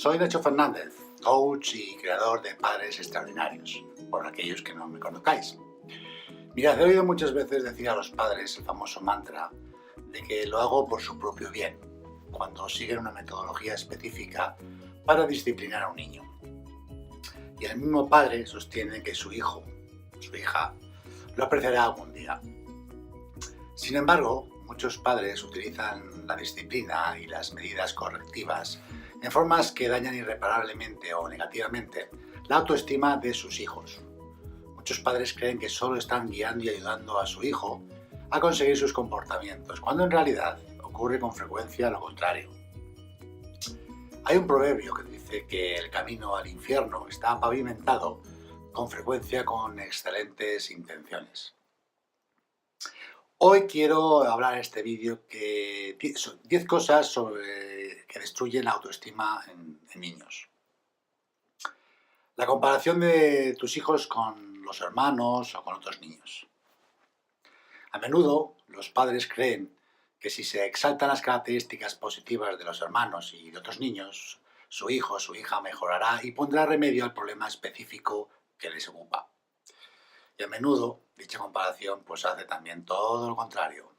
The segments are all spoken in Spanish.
Soy Nacho Fernández, coach y creador de Padres Extraordinarios, por aquellos que no me conozcáis. Mirad, he oído muchas veces decir a los padres el famoso mantra de que lo hago por su propio bien, cuando siguen una metodología específica para disciplinar a un niño. Y el mismo padre sostiene que su hijo, su hija, lo apreciará algún día. Sin embargo, muchos padres utilizan la disciplina y las medidas correctivas en formas que dañan irreparablemente o negativamente la autoestima de sus hijos. Muchos padres creen que solo están guiando y ayudando a su hijo a conseguir sus comportamientos, cuando en realidad ocurre con frecuencia lo contrario. Hay un proverbio que dice que el camino al infierno está pavimentado con frecuencia con excelentes intenciones. Hoy quiero hablar en este vídeo que 10 cosas que destruyen la autoestima en niños. La comparación de tus hijos con los hermanos o con otros niños. A menudo los padres creen que si se exaltan las características positivas de los hermanos y de otros niños, su hijo o su hija mejorará y pondrá remedio al problema específico que les ocupa. Y a menudo dicha comparación pues hace también todo lo contrario.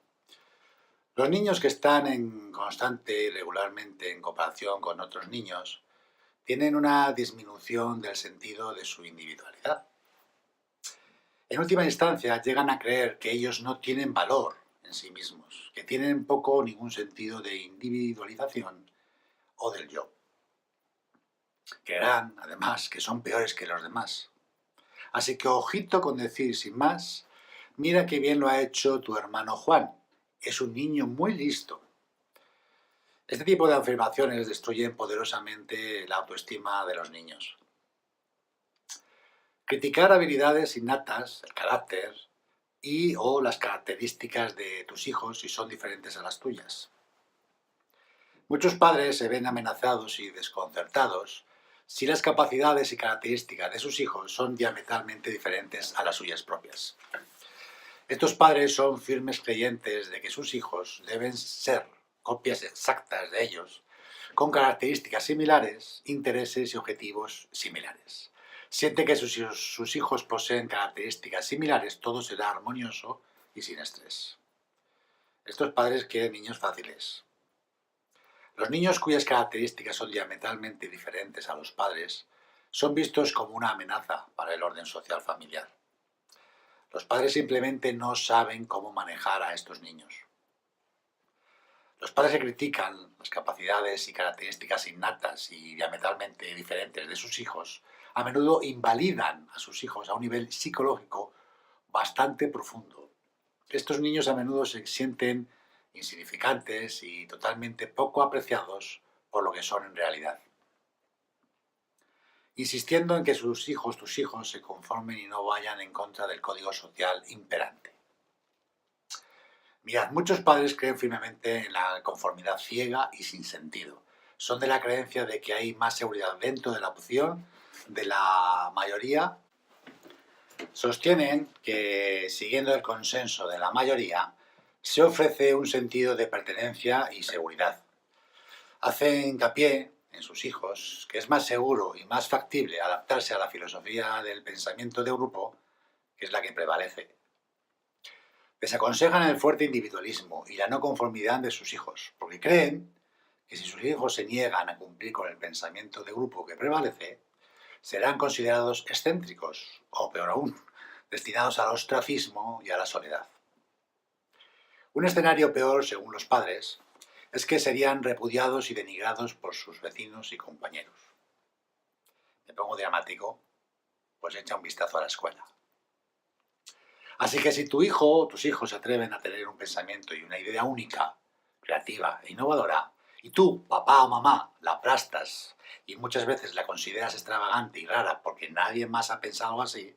Los niños que están en constante y regularmente en comparación con otros niños tienen una disminución del sentido de su individualidad. En última instancia llegan a creer que ellos no tienen valor en sí mismos, que tienen poco o ningún sentido de individualización o del yo. Creerán, además, que son peores que los demás. Así que ojito con decir sin más, mira qué bien lo ha hecho tu hermano Juan, es un niño muy listo. Este tipo de afirmaciones destruyen poderosamente la autoestima de los niños. Criticar habilidades innatas, el carácter y o las características de tus hijos si son diferentes a las tuyas. Muchos padres se ven amenazados y desconcertados si las capacidades y características de sus hijos son diametralmente diferentes a las suyas propias. Estos padres son firmes creyentes de que sus hijos deben ser copias exactas de ellos, con características similares, intereses y objetivos similares. Siente que sus hijos poseen características similares, todo será armonioso y sin estrés. Estos padres quieren niños fáciles. Los niños cuyas características son diametralmente diferentes a los padres son vistos como una amenaza para el orden social familiar. Los padres simplemente no saben cómo manejar a estos niños. Los padres que critican las capacidades y características innatas y diametralmente diferentes de sus hijos a menudo invalidan a sus hijos a un nivel psicológico bastante profundo. Estos niños a menudo se sienten insignificantes y totalmente poco apreciados por lo que son en realidad. Insistiendo en que tus hijos, se conformen y no vayan en contra del código social imperante. Mirad, muchos padres creen firmemente en la conformidad ciega y sin sentido. Son de la creencia de que hay más seguridad dentro de la opción de la mayoría. Sostienen que, siguiendo el consenso de la mayoría, se ofrece un sentido de pertenencia y seguridad. Hace hincapié en sus hijos que es más seguro y más factible adaptarse a la filosofía del pensamiento de grupo, que es la que prevalece. Desaconsejan el fuerte individualismo y la no conformidad de sus hijos, porque creen que si sus hijos se niegan a cumplir con el pensamiento de grupo que prevalece, serán considerados excéntricos o, peor aún, destinados al ostracismo y a la soledad. Un escenario peor, según los padres, es que serían repudiados y denigrados por sus vecinos y compañeros. Me pongo dramático, pues echa un vistazo a la escuela. Así que si tu hijo o tus hijos se atreven a tener un pensamiento y una idea única, creativa e innovadora, y tú, papá o mamá, la aplastas y muchas veces la consideras extravagante y rara porque nadie más ha pensado algo así,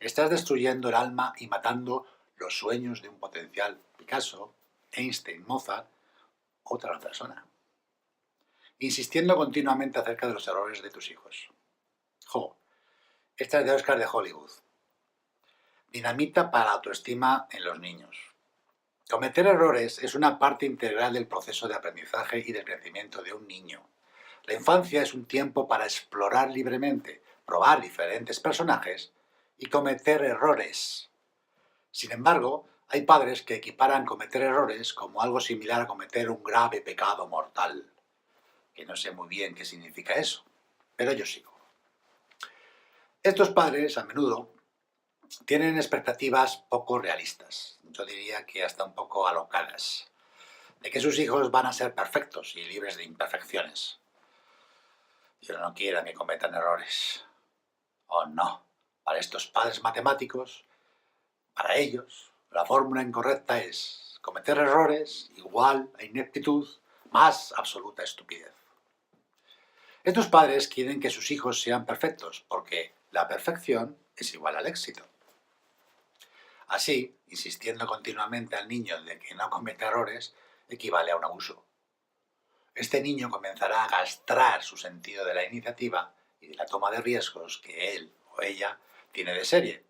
estás destruyendo el alma y matando los sueños de un potencial Picasso, Einstein, Mozart, otra persona. Insistiendo continuamente acerca de los errores de tus hijos. Esta es de Oscar de Hollywood. Dinamita para la autoestima en los niños. Cometer errores es una parte integral del proceso de aprendizaje y del crecimiento de un niño. La infancia es un tiempo para explorar libremente, probar diferentes personajes y cometer errores. Sin embargo, hay padres que equiparan cometer errores como algo similar a cometer un grave pecado mortal, que no sé muy bien qué significa eso, pero yo sigo. Estos padres, a menudo, tienen expectativas poco realistas, yo diría que hasta un poco alocadas, de que sus hijos van a ser perfectos y libres de imperfecciones. Dios no quiera que cometan errores. Oh, no. Para estos padres matemáticos, para ellos, la fórmula incorrecta es cometer errores igual a ineptitud más absoluta estupidez. Estos padres quieren que sus hijos sean perfectos porque la perfección es igual al éxito. Así, insistiendo continuamente al niño de que no cometa errores equivale a un abuso. Este niño comenzará a castrar su sentido de la iniciativa y de la toma de riesgos que él o ella tiene de serie,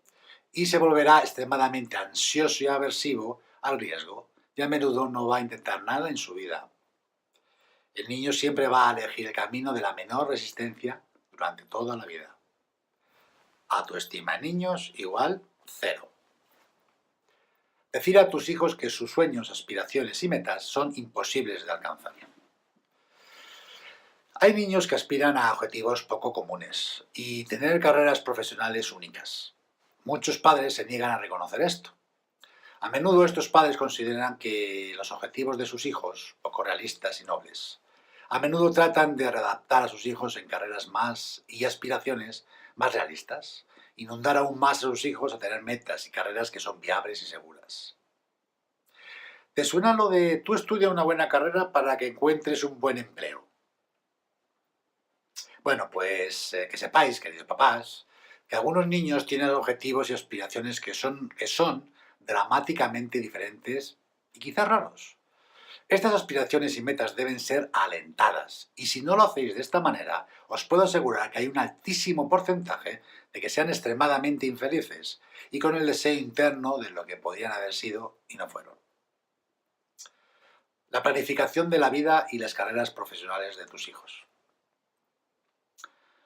y se volverá extremadamente ansioso y aversivo al riesgo, y a menudo no va a intentar nada en su vida. El niño siempre va a elegir el camino de la menor resistencia durante toda la vida. Autoestima en niños igual 0. Decir a tus hijos que sus sueños, aspiraciones y metas son imposibles de alcanzar. Hay niños que aspiran a objetivos poco comunes y tener carreras profesionales únicas. Muchos padres se niegan a reconocer esto. A menudo estos padres consideran que los objetivos de sus hijos, poco realistas y nobles, a menudo tratan de readaptar a sus hijos en carreras más y aspiraciones más realistas, inundar aún más a sus hijos a tener metas y carreras que son viables y seguras. ¿Te suena lo de tú estudia una buena carrera para que encuentres un buen empleo? Bueno, pues que sepáis, queridos papás, que algunos niños tienen objetivos y aspiraciones que son dramáticamente diferentes y quizás raros. Estas aspiraciones y metas deben ser alentadas, y si no lo hacéis de esta manera, os puedo asegurar que hay un altísimo porcentaje de que sean extremadamente infelices y con el deseo interno de lo que podrían haber sido y no fueron. La planificación de la vida y las carreras profesionales de tus hijos.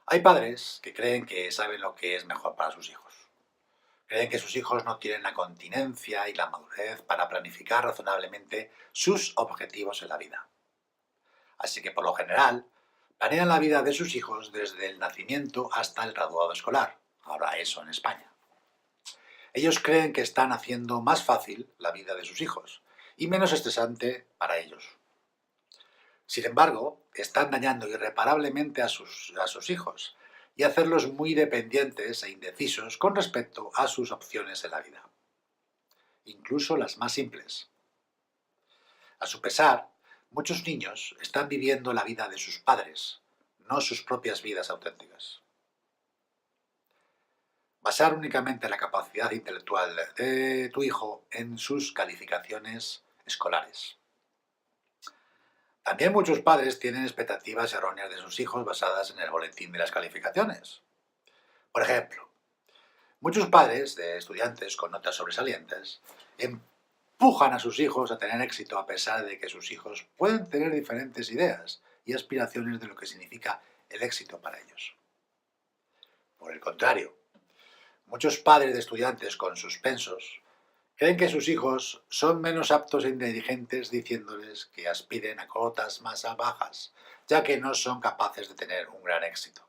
Hay padres que creen que saben lo que es mejor para sus hijos. Creen que sus hijos no tienen la continencia y la madurez para planificar razonablemente sus objetivos en la vida. Así que, por lo general, planean la vida de sus hijos desde el nacimiento hasta el graduado escolar. Ahora eso en España. Ellos creen que están haciendo más fácil la vida de sus hijos y menos estresante para ellos. Sin embargo, están dañando irreparablemente a sus hijos y hacerlos muy dependientes e indecisos con respecto a sus opciones en la vida, incluso las más simples. A su pesar, muchos niños están viviendo la vida de sus padres, no sus propias vidas auténticas. Basar únicamente la capacidad intelectual de tu hijo en sus calificaciones escolares. También muchos padres tienen expectativas erróneas de sus hijos basadas en el boletín de las calificaciones. Por ejemplo, muchos padres de estudiantes con notas sobresalientes empujan a sus hijos a tener éxito a pesar de que sus hijos pueden tener diferentes ideas y aspiraciones de lo que significa el éxito para ellos. Por el contrario, muchos padres de estudiantes con suspensos creen que sus hijos son menos aptos e inteligentes diciéndoles que aspiren a cotas más bajas, ya que no son capaces de tener un gran éxito.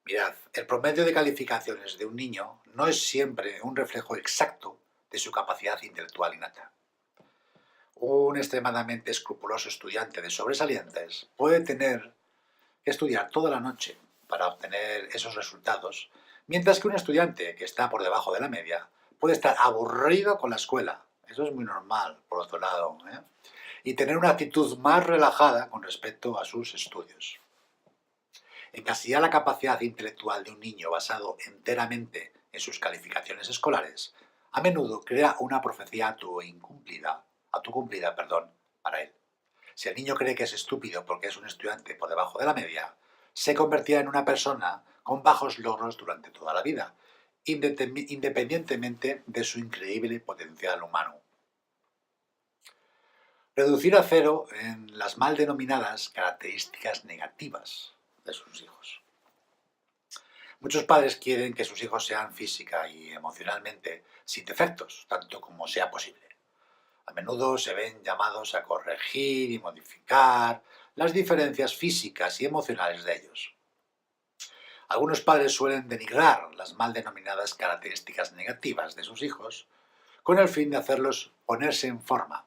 Mirad, el promedio de calificaciones de un niño no es siempre un reflejo exacto de su capacidad intelectual innata. Un extremadamente escrupuloso estudiante de sobresalientes puede tener que estudiar toda la noche para obtener esos resultados, mientras que un estudiante que está por debajo de la media puede estar aburrido con la escuela. Eso es muy normal, por otro lado, y tener una actitud más relajada con respecto a sus estudios. Encasillar la capacidad intelectual de un niño basado enteramente en sus calificaciones escolares a menudo crea una profecía autocumplida, para él. Si el niño cree que es estúpido porque es un estudiante por debajo de la media, se convertirá en una persona con bajos logros durante toda la vida, independientemente de su increíble potencial humano. Reducir a cero en las mal denominadas características negativas de sus hijos. Muchos padres quieren que sus hijos sean física y emocionalmente sin defectos, tanto como sea posible. A menudo se ven llamados a corregir y modificar las diferencias físicas y emocionales de ellos. Algunos padres suelen denigrar las mal denominadas características negativas de sus hijos con el fin de hacerlos ponerse en forma.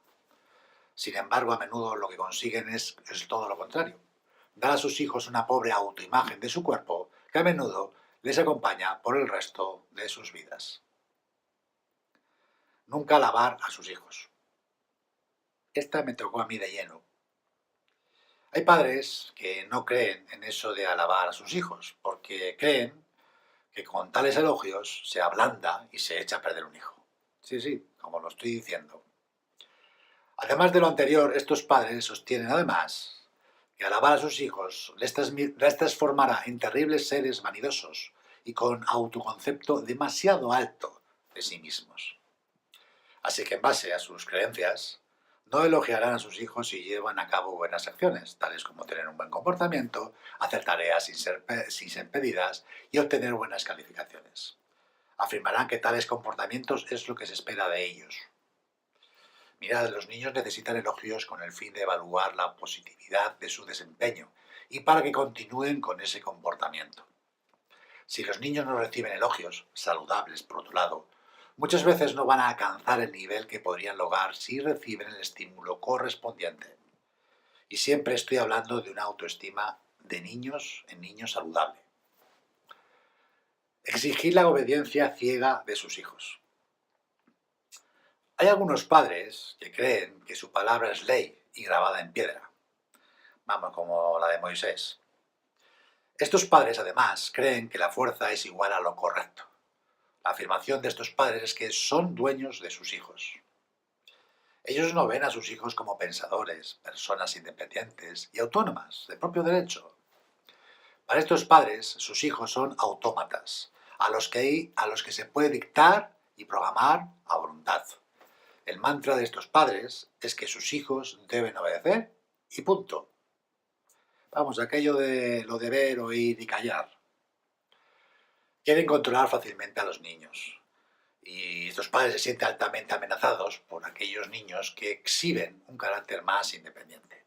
Sin embargo, a menudo lo que consiguen es todo lo contrario: dar a sus hijos una pobre autoimagen de su cuerpo que a menudo les acompaña por el resto de sus vidas. Nunca alabar a sus hijos. Esta me tocó a mí de lleno. Hay padres que no creen en eso de alabar a sus hijos, porque creen que con tales elogios se ablanda y se echa a perder un hijo. Sí, sí, como lo estoy diciendo. Además de lo anterior, estos padres sostienen además que alabar a sus hijos les transformará en terribles seres vanidosos y con autoconcepto demasiado alto de sí mismos. Así que en base a sus creencias, no elogiarán a sus hijos si llevan a cabo buenas acciones, tales como tener un buen comportamiento, hacer tareas sin ser pedidas y obtener buenas calificaciones. Afirmarán que tales comportamientos es lo que se espera de ellos. Mirad, los niños necesitan elogios con el fin de evaluar la positividad de su desempeño y para que continúen con ese comportamiento. Si los niños no reciben elogios, saludables por otro lado, muchas veces no van a alcanzar el nivel que podrían lograr si reciben el estímulo correspondiente. Y siempre estoy hablando de una autoestima de niños en niños saludable. Exigir la obediencia ciega de sus hijos. Hay algunos padres que creen que su palabra es ley y grabada en piedra. Vamos, como la de Moisés. Estos padres, además, creen que la fuerza es igual a lo correcto. La afirmación de estos padres es que son dueños de sus hijos. Ellos no ven a sus hijos como pensadores, personas independientes y autónomas, de propio derecho. Para estos padres, sus hijos son autómatas, a los que se puede dictar y programar a voluntad. El mantra de estos padres es que sus hijos deben obedecer y punto. Vamos, aquello de lo de ver, oír y callar. Quieren controlar fácilmente a los niños. Y estos padres se sienten altamente amenazados por aquellos niños que exhiben un carácter más independiente.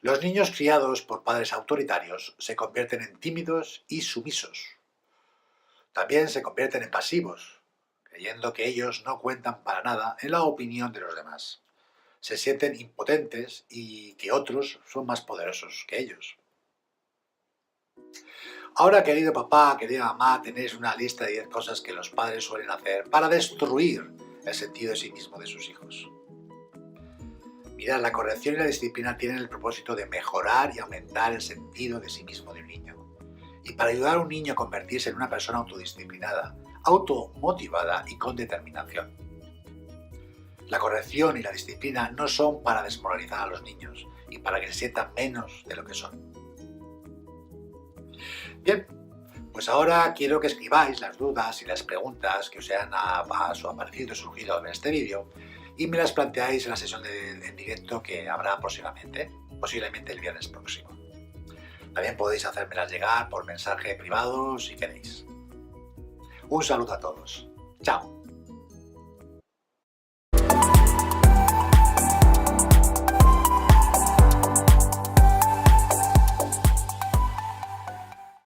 Los niños criados por padres autoritarios se convierten en tímidos y sumisos. También se convierten en pasivos, creyendo que ellos no cuentan para nada en la opinión de los demás. Se sienten impotentes y que otros son más poderosos que ellos. Ahora, querido papá, querida mamá, tenéis una lista de 10 cosas que los padres suelen hacer para destruir el sentido de sí mismo de sus hijos. Mirad, la corrección y la disciplina tienen el propósito de mejorar y aumentar el sentido de sí mismo de un niño. Y para ayudar a un niño a convertirse en una persona autodisciplinada, automotivada y con determinación. La corrección y la disciplina no son para desmoralizar a los niños y para que se sientan menos de lo que son. Bien, pues ahora quiero que escribáis las dudas y las preguntas que os hayan aparecido y surgido en este vídeo y me las planteáis en la sesión en directo que habrá próximamente, posiblemente el viernes próximo. También podéis hacérmelas llegar por mensaje privado si queréis. Un saludo a todos. Chao.